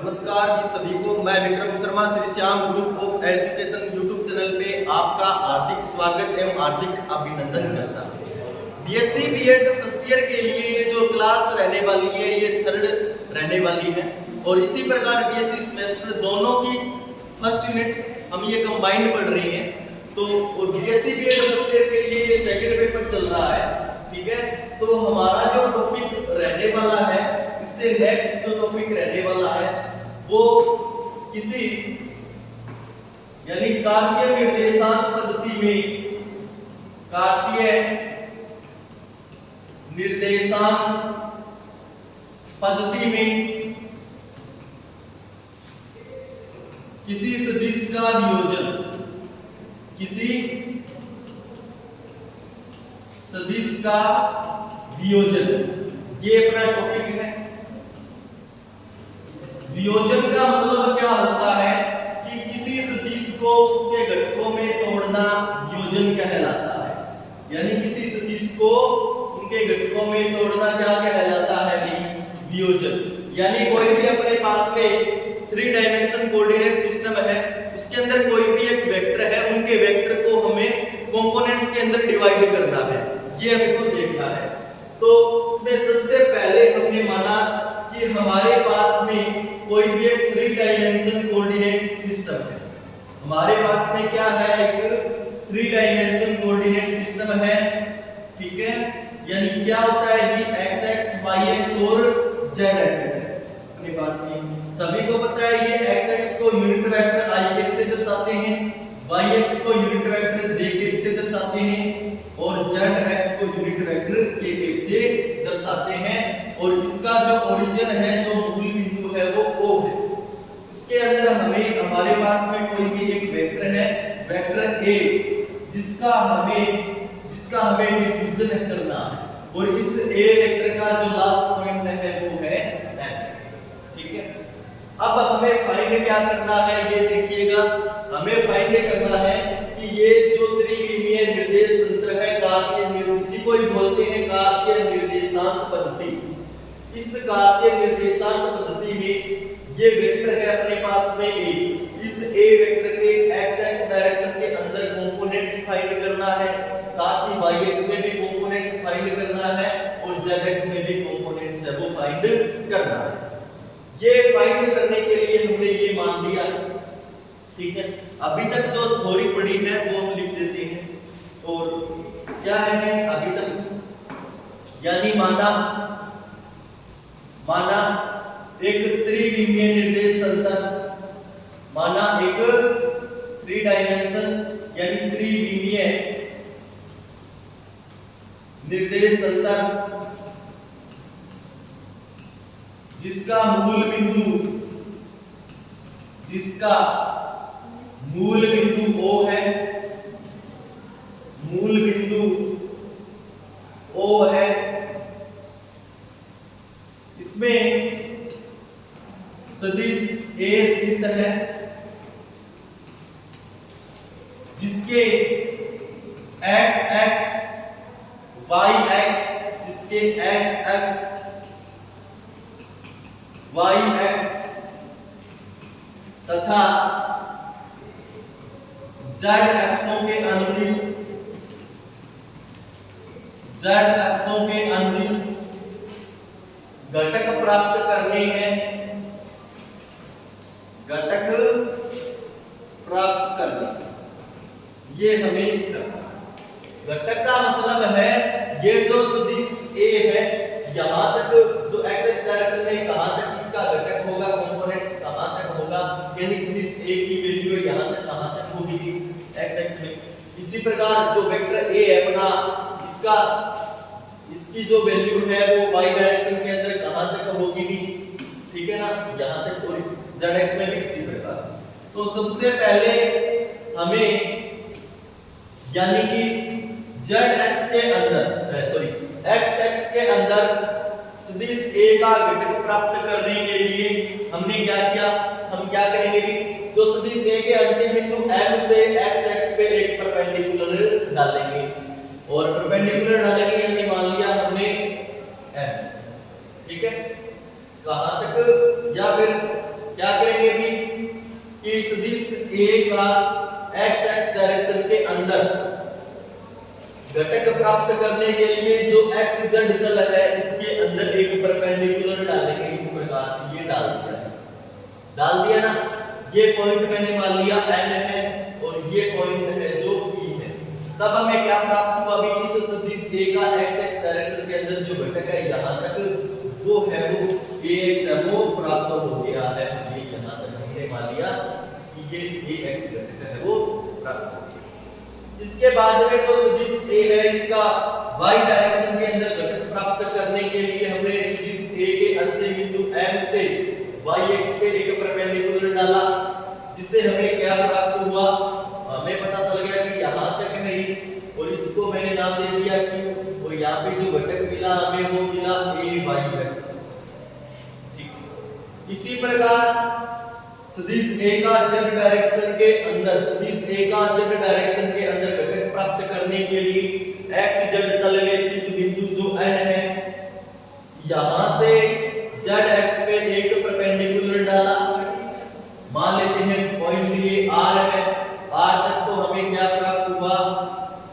नमस्कार जी सभी को। मैं Vikram Sharma Shri Shyam group of education YouTube channel पे आपका हार्दिक स्वागत एवं हार्दिक अभिनंदन करता हूँ। बीएससी बीएड फर्स्ट ईयर के लिए ये जो क्लास रहने वाली है ये थर्ड रहने वाली है और इसी प्रकार बीएससी सेमेस्टर दोनों की फर्स्ट यूनिट हम ये कंबाइंड पढ़ रहे हैं। तो बीएससी बीएड फर्स्ट ईयर के लिए ये सेकंड पेपर चल रहा है, ठीक है। तो हमारा जो टॉपिक रहने वाला है इससे नेक्स्ट जो टॉपिक रहने वाला है वो किसी यानी कार्तीय निर्देशांक पद्धति में कार्तीय निर्देशांक पद्धति में किसी सदिश का वियोजन, किसी सदिश का वियोजन, ये अपना टॉपिक है। वियोजन का मतलब क्या होता है कि किसी सदिश को उसके घटकों में तोड़ना वियोजन कहलाता है। यानी किसी सदिश को उनके घटकों में तोड़ना क्या कहलाता है जी? वियोजन। यानी कोई भी अपने पास में 3 डायमेंशन कोऑर्डिनेट सिस्टम है, उसके अंदर कोई भी एक वेक्टर है, उनके वेक्टर को हमें कंपोनेंट्स के अंदर डिवाइड करना है, ये अभी को देखना है। तो इसमें सबसे पहले हमने माना कि हमारे पास में कोई भी एक 3 डायमेंशन कोऑर्डिनेट सिस्टम है। हमारे पास में क्या है? एक 3 डायमेंशन कोऑर्डिनेट सिस्टम है, ठीक है। यानी क्या होता है कि x y और z एक्सिस है अपने पास में। सभी को पता है ये x को यूनिट वेक्टर i कैप से दर्शाते हैं, y को यूनिट वेक्टर j कैप से दर्शाते हैं और z को यूनिट वेक्टर k कैप से दर्शाते हैं। और इसका जो ओरिजिन है, जो मूल बिंदु है वो O है। इसके अंदर हमें हमारे पास में कोई भी एक वेक्टर है, वेक्टर A, जिसका हमें डिफ्यूजन करना है और इस A वेक्टर का जो लास्ट पॉइंट है वो है M, ठीक है। अब हमें फाइंड क्या करना है ये देखिएगा। हमें फाइंड करना है कि ये जो त्रिविमीय निर्देश तंत्र है, कार्तीय, इसी को ही बोलते हैं कार्तीय निर्देशांक पद्धति। इस कार्तीय निर्देशांक पद्धति में ये वेक्टर है अपने पास में A। इस A वेक्टर के x डायरेक्शन के अंदर कंपोनेंट्स फाइंड करना है, साथ ही y में भी कंपोनेंट्स फाइंड करना है और z में भी कंपोनेंट्स है वो फाइंड करना है। ये फाइंड करने के लिए हमने ये मान लिया, ठीक है। अभी तक जो थ्योरी पढ़ी है वो हम लिख देते हैं। और क्या है कि अभी तक यानी माना एक त्रिविमीय निर्देश तंत्र, माना एक 3 डायमेंशन यानी त्रिविमीय निर्देश तंत्र जिसका मूल बिंदु O है, मूल बिंदु O है। इसमें सदिश A स्थित है जिसके x y जिसके x y तथा z अक्षों के अनुदिश घटक प्राप्त करने हैं, घटक प्राप्त करने। ये हमें घटक का मतलब है ये जो सदिश A है, यहां तक जो x डायरेक्शन में कहां तक इसका घटक होगा, कंपोनेंट्स कहां तक होगा, यानी सदिश A की वैल्यू यहां तक कहां तक होगी x में। इसी प्रकार जो वेक्टर A है अपना, इसकी जो वैल्यू है वो y डायरेक्शन के अंदर कहां तक होगी भी, ठीक है ना, यहां तक। और z में भी इसी प्रकार। तो सबसे पहले हमें यानी कि x के अंदर सदिश A का घटक प्राप्त करने के लिए हमने क्या किया? हम क्या करेंगे कि जो सदिश A के अंतिम बिंदु M से x पे एक परपेंडिकुलर डालेंगे और परपेंडिकुलर डालेंगे यानी मान लिया हमने M, ठीक है। कहां तक, या फिर क्या A का x x डायरेक्शन के अंदर घटक प्राप्त करने के लिए जो x z तल है इसके अंदर एक परपेंडिकुलर डालेंगे। इस प्रकार से ये डाल दिया ना, ये पॉइंट मैंने मान लिया n है और ये पॉइंट है जो P है। तब हमें क्या प्राप्त हुआ? अभी इस सदिश A का x x डायरेक्शन के अंदर जो घटक है यहां तक वो है वो ax है, वो प्राप्त हो गया है। ये यहां तक हमने मान लिया कि ये ax घटक है वो प्राप्त हो गया। इसके बाद में जो सदिश A है इसका y डायरेक्शन के अंदर घटक प्राप्त करने के लिए हमने सदिश A के अंतिम बिंदु M से y x पे एक परपेंडिकुलर डाला, जिससे हमें क्या प्राप्त हुआ? हमें पता चल गया कि यहां तक नहीं, और इसको मैंने नाम दे दिया q, और यहाँ पे जो घटक मिला हमें वो मिला ay है। ठीक, इसी प्रकार सदिश A का z डायरेक्शन के अंदर, सदिश A का z डायरेक्शन के अंदर घटक प्राप्त करने के लिए x z तल में स्थित बिंदु जो n है, यहां से z x पे एक परपेंडिकुलर डाला। मान लेते हैं पॉइंट ये r है, r तक तो हमें क्या प्राप्त हुआ?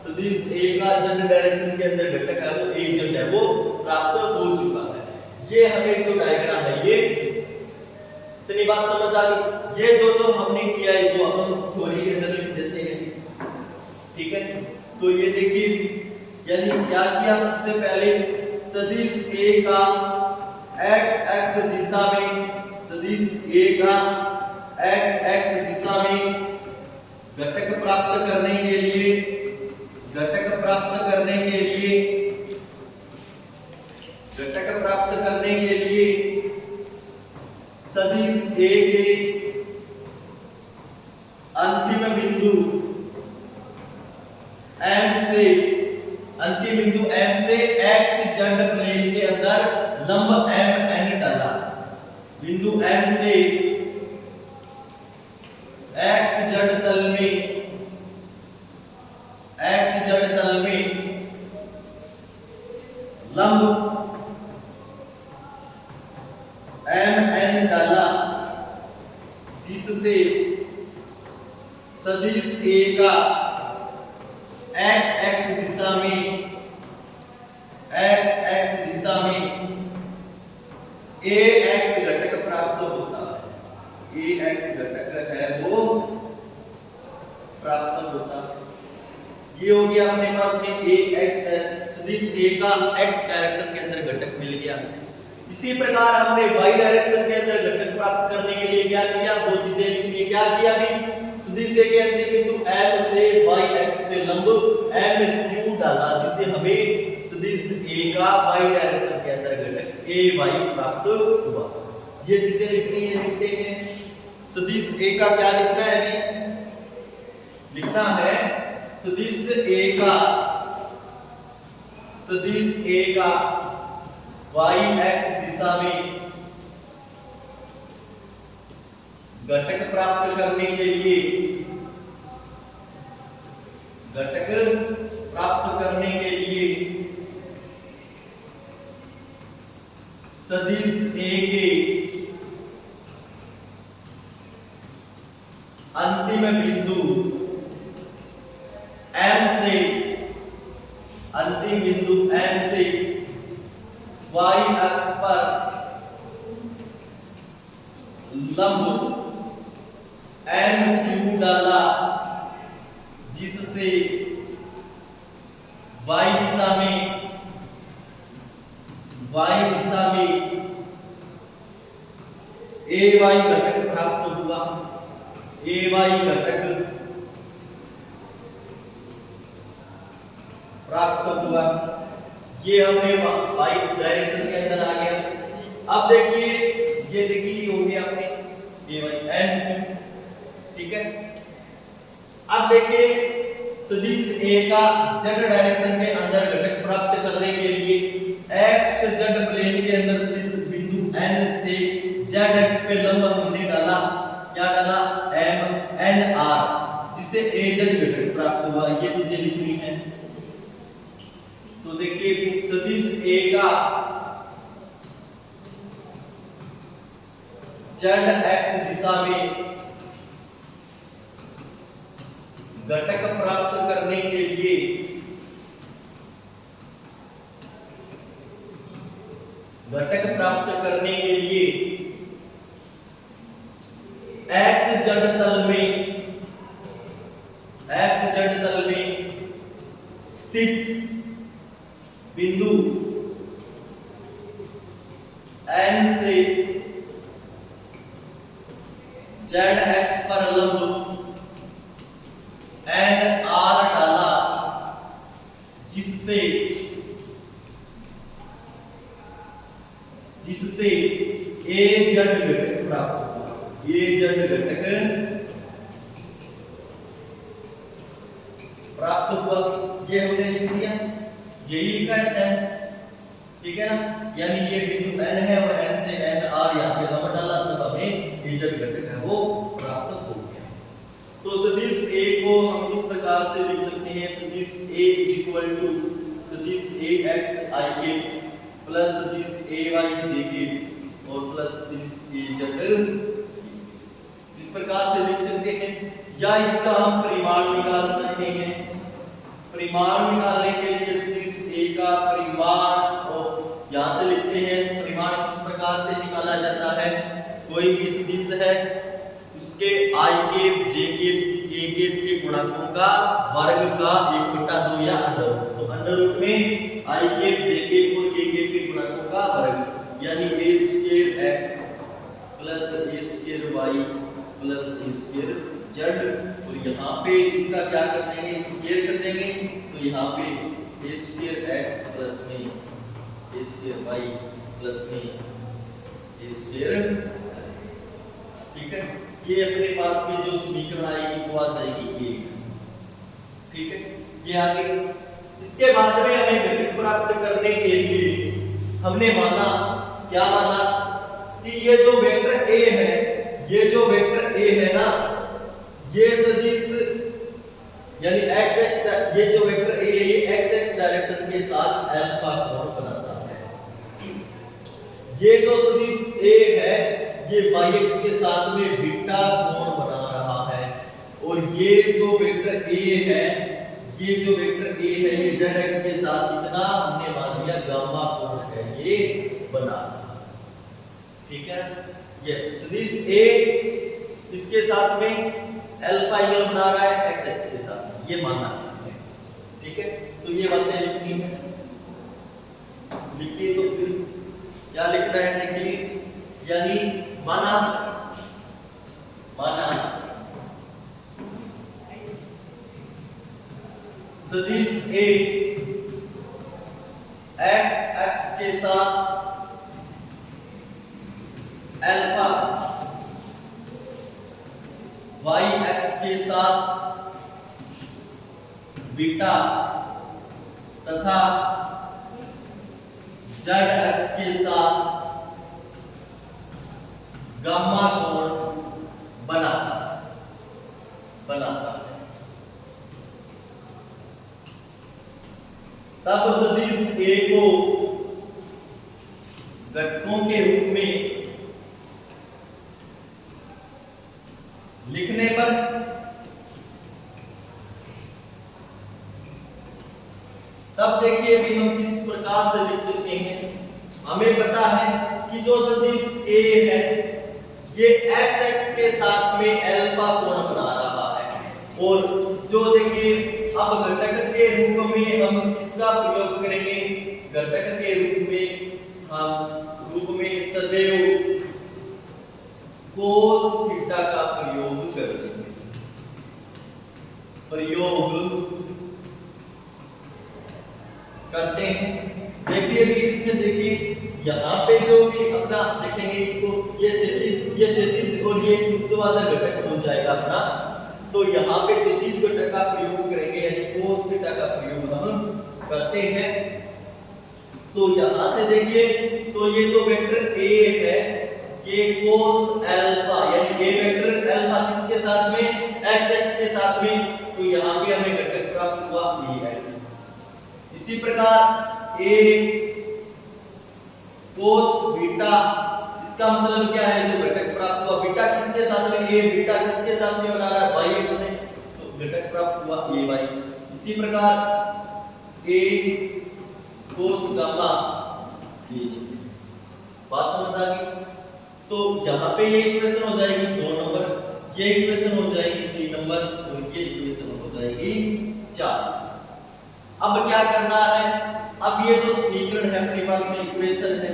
सदिश A का z डायरेक्शन के अंदर घटक है वो az है, वो प्राप्त हो चुका है। ये हमें जो डायग्राम है ये इतनी बात समझ आ गई। ये जो हमने किया है वो हम थ्योरी के अंदर लिख देते हैं। ठीक है, तो ये देखिए यानी क्या किया? सबसे पहले सदिश A का x x दिशा में, सदिश A का x x दिशा में घटक प्राप्त करने के लिए, घटक प्राप्त करने के लिए, घटक प्राप्त करने के लिए सदिश A के अंतिम बिंदु M से, अंतिम बिंदु M से x z प्लेन के अंदर लंब m n डाला। बिंदु M से x z तल में, x z तल में लंब m n डाला, जिससे सदिश A का x x दिशा में, x x दिशा में ax घटक प्राप्त होता है। ax घटक है वो प्राप्त होता है। ये हो गया अपने पास में ax है, सदिश A का x डायरेक्शन के अंदर घटक मिल गया। इसी प्रकार हमने y डायरेक्शन के अंदर घटक प्राप्त करने के लिए क्या किया? वो चीजें लिखनी। क्या किया? अभी सदिश A के अंतिम बिंदु M से y x पे लंब m q डाला, जिससे हमें सदिश A का y डायरेक्शन के अंदर घटक ay प्राप्त हुआ। ये चीजें लिखनी है, लिखते हैं। सदिश A का क्या लिखना है? अभी लिखना है सदिश A का, सदिश A का y x दिशा में घटक प्राप्त करने के लिए, घटक प्राप्त करने के लिए सदिश A के अंतिम बिंदु M से, अंतिम बिंदु M से y अक्ष पर लंब m q डाला, जिससे y दिशा में, y दिशा में ay घटक प्राप्त हुआ। ay घटक प्राप्त हुआ। ये हमने y डायरेक्शन के अंदर आ गया। अब देखिए, ये देखिए हो गया अपने ay n q। ठीक है, अब देखिए सदिश A का z डायरेक्शन के अंदर घटक प्राप्त करने के लिए x z प्लेन के अंदर स्थित बिंदु n से z x पे लंब हमने डाला। क्या डाला? m n r, जिससे az घटक प्राप्त हुआ। ये चीजें लिखनी है। तो देखिए सदिश A का z x दिशा में घटक प्राप्त करने के लिए x जड़ तल में स्थित बिंदु n से zx पर लंब n r डाला, जिससे a जड़ घटक प्राप्त हुआ। ये जड़ घटक प्राप्त हुआ, ये हमने लिख दिया, यही लिखा है सेम, ठीक है ना। यानी ये बिंदु n है और n से n r यहाँ पे लंब डाला, तो हमें ये जड़ घटक है वो प्राप्त हो गया। तो सदिश a को हम इस प्रकार से लिख सकते हैं, सदिश a सदिश ax i के प्लस सदिश ay j के और प्लस सदिश az इस प्रकार से लिख सकते हैं। या इसका हम परिमाण निकाल सकते हैं। परिमाण निकालने के लिए सदिश a का परिमाण और यहाँ से लिखते हैं। परिमाण किस प्रकार से निकाला जाता है, कोई भी सदिश है उसके i cap j cap k cap के गुणकों का वर्ग का 1/2 या अंडर रूट। तो अंडर रूट में i केप j केप और k केप के गुणकों का वर्ग, यानी a square x plus a square y plus a square z। और यहाँ पे इसका क्या कर देंगे, स्क्वायर कर देंगे, तो यहाँ पे a स्क्वायर x प्लस में a स्क्वायर y प्लस में a स्क्वायर, ठीक है। ये अपने पास में जो समीकरण आएगी वो आ जाएगी ये, ठीक है। ये आगे इसके बाद में हमें घटक प्राप्त करने के लिए हमने माना, क्या माना कि ये जो वेक्टर a है, ये जो वेक्टर a है ना, ये सदिश यानी x ये जो वेक्टर a है ये x डायरेक्शन के साथ अल्फा कोण बनाता है। ये जो सदिश a है ये yx के साथ में बीटा कोण बना रहा है। और ये जो वेक्टर a है, ये जो वेक्टर a है ये zx के साथ इतना हमने मान लिया गामा कोण है ये बना, ठीक है। ये सदिश a इसके साथ में अल्फा एंगल बना रहा है xx के साथ, ये मानना है, ठीक है। तो ये बातें लिखनी है, लिखिए। तो फिर क्या लिखना है देखिए, यानी माना सदिश a x के साथ अल्फा, y x के साथ बीटा तथा z x के साथ गामा कोण बनाता है। तब सदिश a को घटकों के रूप में लिखने पर तब देखिए भी हम किस प्रकार से लिख सकते हैं। हमें पता है कि जो सदिश a है ये x के साथ में अल्फा कोण बना रहा है। और जो देखिए अब घटक के रूप में हम किसका प्रयोग करेंगे, घटक के रूप में हम सदैव cos थीटा का प्रयोग कर देंगे। प्रयोग करते हैं। देखिए भी इसमें देखिए यहाँ पे जो भी अपना देखेंगे इसको, ये क्षैतिज और ये ऊर्ध्वाधर घटक हो जाएगा अपना। तो यहाँ पे क्षैतिज घटक का प्रयोग करेंगे, यानी cos थीटा का प्रयोग हम करते हैं। तो यहाँ से देखिए, तो ये जो वेक्टर a है ये cos अल्फा, यानी a वेक्टर अल्फा किसके साथ में, x के साथ में। तो यहाँ पे हमें घटक प्राप्त हुआ ax। इसी प्रकार a cos बीटा, इसका मतलब क्या है, जो घटक प्राप्त हुआ बीटा किसके साथ में, a बीटा किसके साथ में बना रहा है, yx में। तो घटक प्राप्त हुआ ए वाई। इसी प्रकार ए कोस गामा ए जी। बात समझ आ गई? तो यहाँ पे ये इक्वेशन हो जाएगी 2 नंबर, ये इक्वेशन हो जाएगी 3 नंबर और ये इक्वेशन हो जाएगी 4। अब क्या करना है? अब ये जो समीकरण है अपने पास में इक्वेशन है,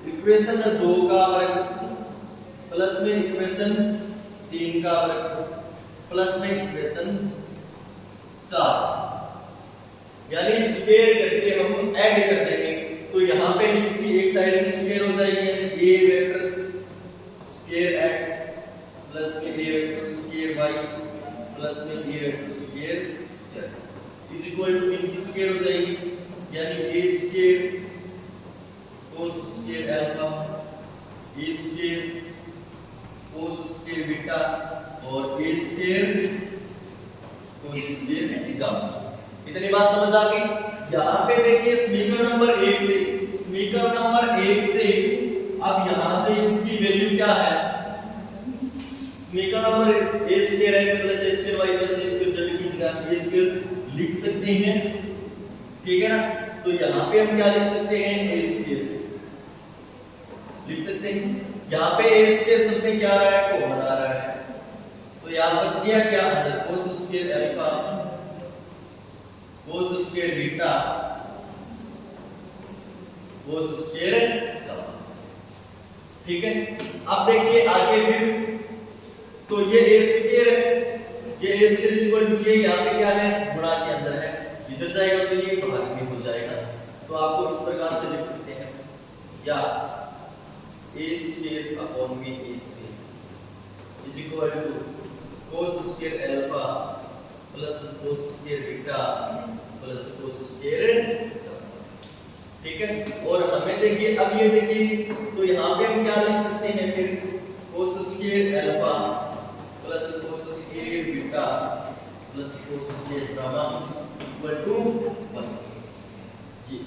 इक्वेशन 2 का वर्ग प्लस में इक्वेशन 3 का वर्ग प्लस में इक्वेशन 4, यानी स्क्वायर करके हम ऐड कर देंगे। तो यहाँ पे इसकी एक साइड में स्क्वायर हो जाएगी, यानी a vector square x plus में a vector square y plus में a vector square z is equal to इनकी स्क्वायर हो जाएगी, यानी a square cos square alpha, a square cos square beta और a square cos square gamma. इतनी बात समझ आ गई? यहाँ पे देखिए समीकरण नंबर 1 से, समीकरण नंबर 1 से अब यहाँ से इसकी वैल्यू क्या है? समीकरण number a square x plus a square y plus a square z की जगह a स्क्वायर लिख सकते हैं, ठीक है ना? तो यहाँ पे हम क्या लिख सकते हैं? a स्क्वायर लिख सकते हैं। यहाँ पे a स्क्वायर सब में क्या आ रहा है? कॉमन आ रहा है, तो यहाँ बच गया क्या? अंदर cos square alpha cos square beta cos square gamma. ठीक है, अब देखिए आगे फिर, तो ये a स्क्वायर है, ये a square is equal to ये यहाँ पे क्या है? गुणा के अंदर है, इधर जाएगा तो ये बाहर में हो जाएगा। तो आपको इस प्रकार से लिख सकते हैं, या a स्क्वायर अपॉन में a square is equal to cos square alpha plus cos square beta plus cos square. ठीक है, और हमें देखिए अब ये देखिए, तो यहाँ पे हम क्या लिख सकते हैं फिर? cos square alpha plus cos square beta plus cos square gamma equal to 1। ये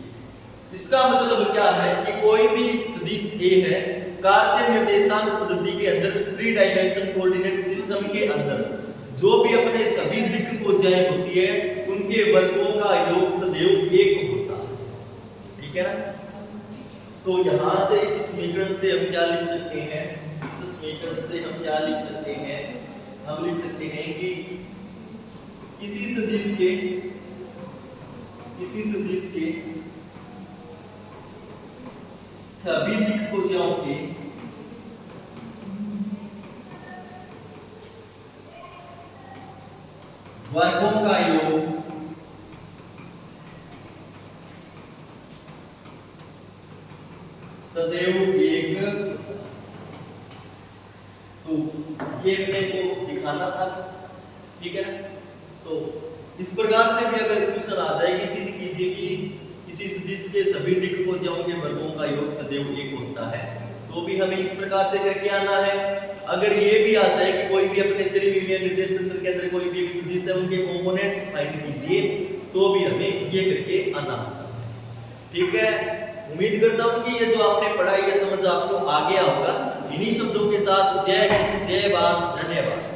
इसका मतलब क्या है कि कोई भी सदिश a है कार्तीय निर्देशांक पद्धति के अंदर 3 डायमेंशन कोऑर्डिनेट सिस्टम के अंदर जो भी अपने सभी दिक् भुजाएं होती है उनके वर्गों का योग सदैव 1 होता है, ठीक है ना? तो यहाँ से इस समीकरण से हम क्या लिख सकते हैं? इस समीकरण से हम क्या लिख सकते हैं? हम लिख सकते हैं कि किसी सदिश के सभी दिक् भुजाओं के वर्गों का योग सदैव 1। तो ये अपने को दिखाना था, ठीक है? तो इस प्रकार से भी अगर क्वेश्चन आ जाए, किसी कीजिए कि किसी सदिश के सभी दिक् भुजाओं के वर्गों का योग सदैव 1 होता है, तो भी हमें इस प्रकार से करके आना है। अगर ये भी आ जाए कि कोई भी अपने त्रिविमीय निर्देश तंत्र के अंदर कोई भी एक सदिश है, उनके कंपोनेंट्स फाइंड कीजिए, तो भी हमें ये करके आना होता है। ठीक है, उम्मीद करता हूँ कि ये जो आपने पढ़ा ये समझ आपको आ गया होगा। इन्हीं शब्दों के साथ जय हिंद, जय भारत, धन्यवाद।